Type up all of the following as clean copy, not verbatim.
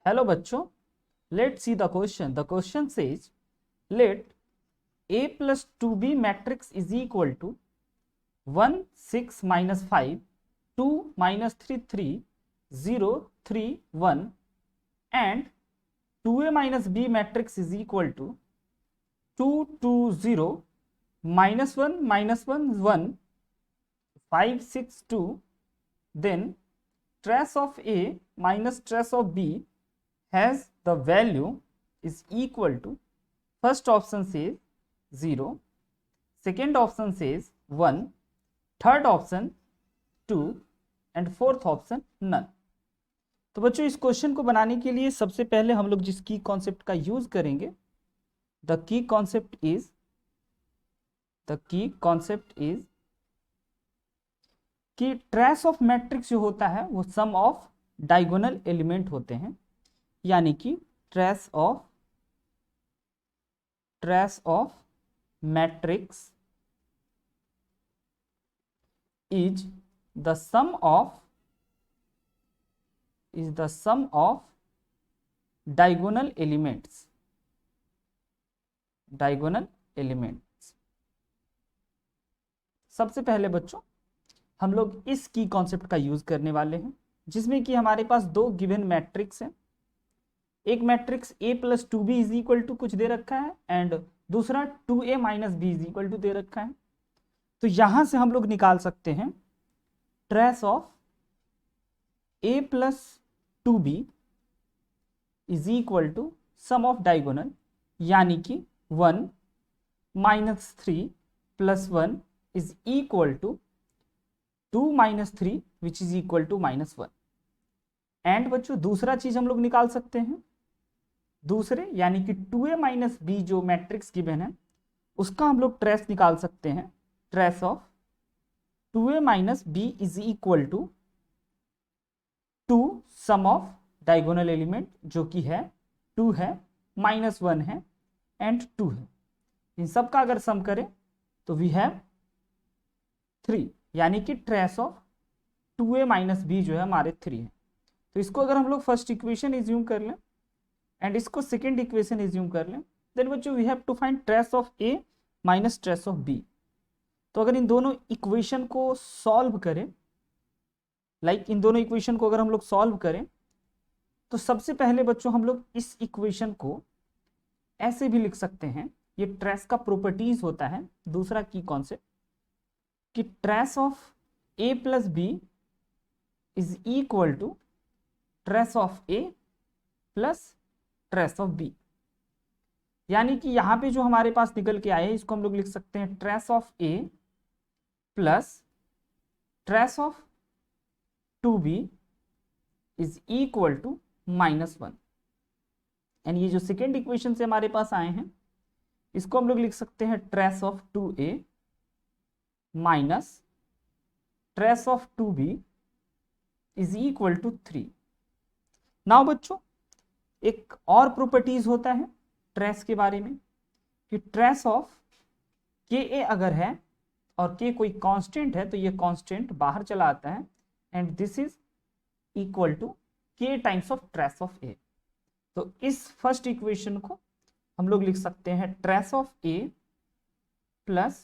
Hello बच्चों, let's see the question. The question says, let A plus 2B matrix is equal to 1, 6, minus 5, 2, minus 3, 3, 0, 3, 1 and 2A minus B matrix is equal to 2, 2, 0, minus 1, minus 1, 1, 5, 6, 2, then trace of A minus trace of B has the value is equal to, first option says 0, second option says 1, third option 2 and fourth option none. तो बच्चों इस question को बनाने के लिए सबसे पहले हम लोग जिस की कॉन्सेप्ट का यूज करेंगे, द की कॉन्सेप्ट इज कि ट्रेस ऑफ मैट्रिक्स जो होता है वो सम ऑफ डायगोनल एलिमेंट होते हैं, यानी कि trace of matrix is the sum of diagonal elements. सबसे पहले बच्चों हम लोग इस की कॉन्सेप्ट का यूज करने वाले हैं, जिसमें कि हमारे पास दो गिवन मैट्रिक्स हैं. एक matrix A plus 2B is equal to कुछ दे रखा है एंड दूसरा 2A minus B is equal to दे रखा है. तो यहां से हम लोग निकाल सकते हैं trace of A plus 2B is equal to sum of diagonal, यानी कि 1 minus 3 plus 1 is equal to 2 minus 3 which is equal to minus 1. And बच्चों दूसरा चीज हम लोग निकाल सकते हैं, दूसरे यानी कि 2A माइनस बी जो मैट्रिक्स गिवन है उसका हम लोग ट्रेस निकाल सकते हैं. Trace of 2A minus B is equal to 2 sum of diagonal element जो कि है 2 है, माइनस 1 है एंड 2 है. इन सब का अगर सम करें तो वी हैव 3, यानी कि trace of 2A minus B जो है हमारे 3 है. तो इसको अगर हम लोग फर्स्ट इक्वेशन इज्यूम कर लें एंड इसको सेकेंड इक्वेशन इज्यूम कर लें, देन बच्चों we have to find trace of A minus trace of B. तो अगर इन दोनों इक्वेशन को सॉल्व करें, इन दोनों इक्वेशन को अगर हम लोग सॉल्व करें तो सबसे पहले बच्चों हम लोग इस इक्वेशन को ऐसे भी लिख सकते हैं. ये ट्रेस का प्रॉपर्टीज होता है, दूसरा की कॉन्सेप्ट कि trace of A plus B is equal to trace of A plus trace of B. यानी कि यहां पे जो हमारे पास निकल के आए इसको हम लोग लिख सकते हैं trace of A plus trace of 2B is equal to minus 1. And ये जो सेकेंड इक्वेशन से हमारे पास आए हैं इसको हम लोग लिख सकते हैं trace of 2A minus trace of 2B is equal to 3. Now बच्चों एक और प्रॉपर्टीज होता है ट्रेस के बारे में कि ट्रेस ऑफ Ka अगर है और K कोई कांस्टेंट है तो ये कांस्टेंट बाहर चला आता है and this is equal to K times of trace of A. तो इस फर्स्ट इक्वेशन को हम लोग लिख सकते हैं trace of A plus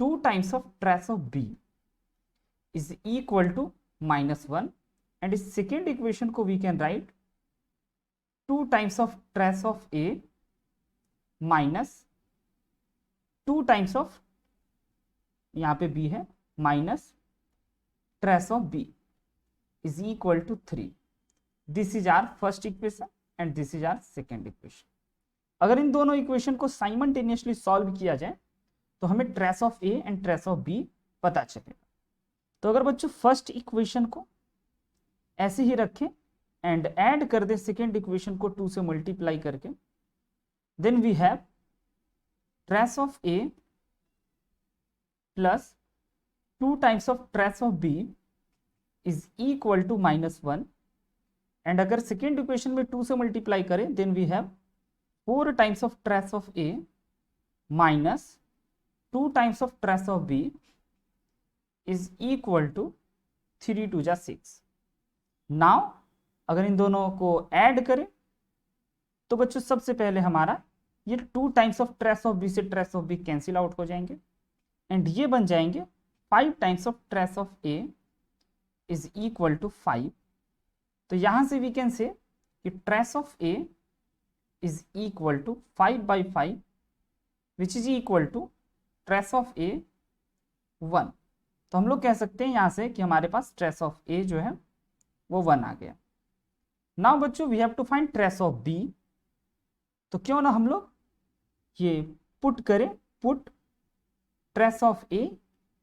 2 times of trace of B is equal to minus 1. And इस सेकेंड इक्वेशन को we can write 2 times of trace of A minus 2 times of, यहाँ पे B है, minus trace of B is equal to 3. This is our first equation and this is our second equation. अगर इन दोनों equation को simultaneously solve किया जाए तो हमें trace of A and trace of B पता चलेगा. तो अगर बच्चों फर्स्ट इक्वेशन को ऐसे ही रखें एंड ऐड कर दें सेकेंड इक्वेशन को 2 से मल्टीप्लाई करके, then we have trace of A plus 2 times of trace of B is equal to minus 1. And अगर सेकेंड इक्वेशन में 2 से मल्टीप्लाई करें then we have 4 times of trace of A minus 2 times of trace of B is equal to 3 2 6. Now अगर इन दोनों को add करें तो बच्चों सबसे पहले हमारा ये 2 times of trace of B से trace of B cancel out हो जाएंगे एंड ये बन जाएंगे 5 times of trace of A is equal to 5। तो यहां से वी कैन से कि trace of A is equal to 5/5 which is equal to trace of A 1। तो हम लोग कह सकते हैं यहां से कि हमारे पास ट्रेस ऑफ ए जो है वो 1 आ गया। नाउ बच्चों we have to find trace of B. तो क्यों ना हम लोग ये पुट करें, put trace of A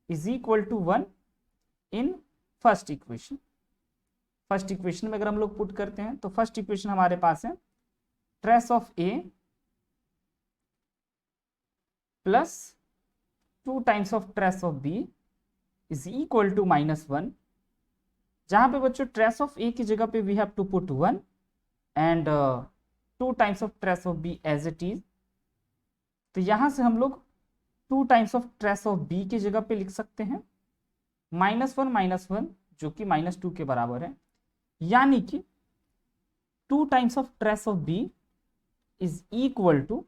is equal to 1 in first equation. First equation में अगर हम लोग पुट करते हैं तो फर्स्ट इक्वेशन हमारे पास है trace of A plus 2 times of trace of B is equal to -1। जहां पे बच्चों ट्रेस ऑफ ए की जगह पे we have to put 1 and 2 times of trace of B as it is. तो यहां से हम लोग 2 times of trace of B की जगह पे लिख सकते हैं -1 जो कि -2 के बराबर है, यानी कि 2 times of trace of B is equal to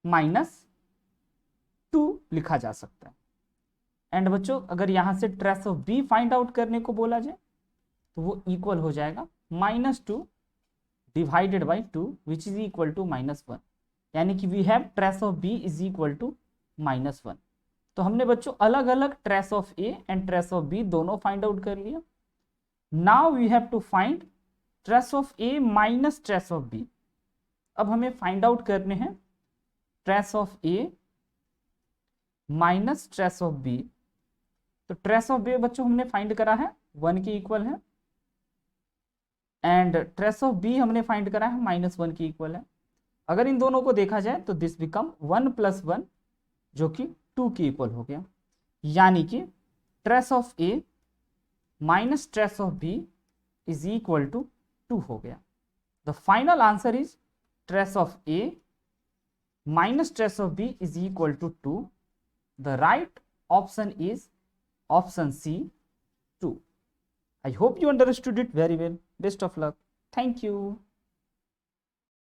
-2 लिखा जा सकता है। एंड बच्चों अगर यहां से trace of B find out करने को बोला जाए तो वो इक्वल हो जाएगा -2 divided by 2 which is equal to -1, यानी कि we have trace of B is equal to -1। तो हमने बच्चों अलग अलग trace of A and trace of B दोनों फाइंड आउट कर लिया। Now we have to find trace of A minus trace of B. अब हमें फाइंड आउट करने हैं trace of A minus trace of B. तो ट्रेस ऑफ बी बच्चों हमने फाइंड करा है 1 के इक्वल है एंड ट्रेस ऑफ बी हमने फाइंड करा है -1 के इक्वल है। अगर इन दोनों को देखा जाए तो दिस बिकम 1 + 1 जो कि 2 के इक्वल हो गया, यानी कि trace of A minus trace of B is equal to 2 हो गया। The final answer is trace of A minus trace of B is equal to 2। The right option is option C, 2. I hope you understood it very well. Best of luck. Thank you.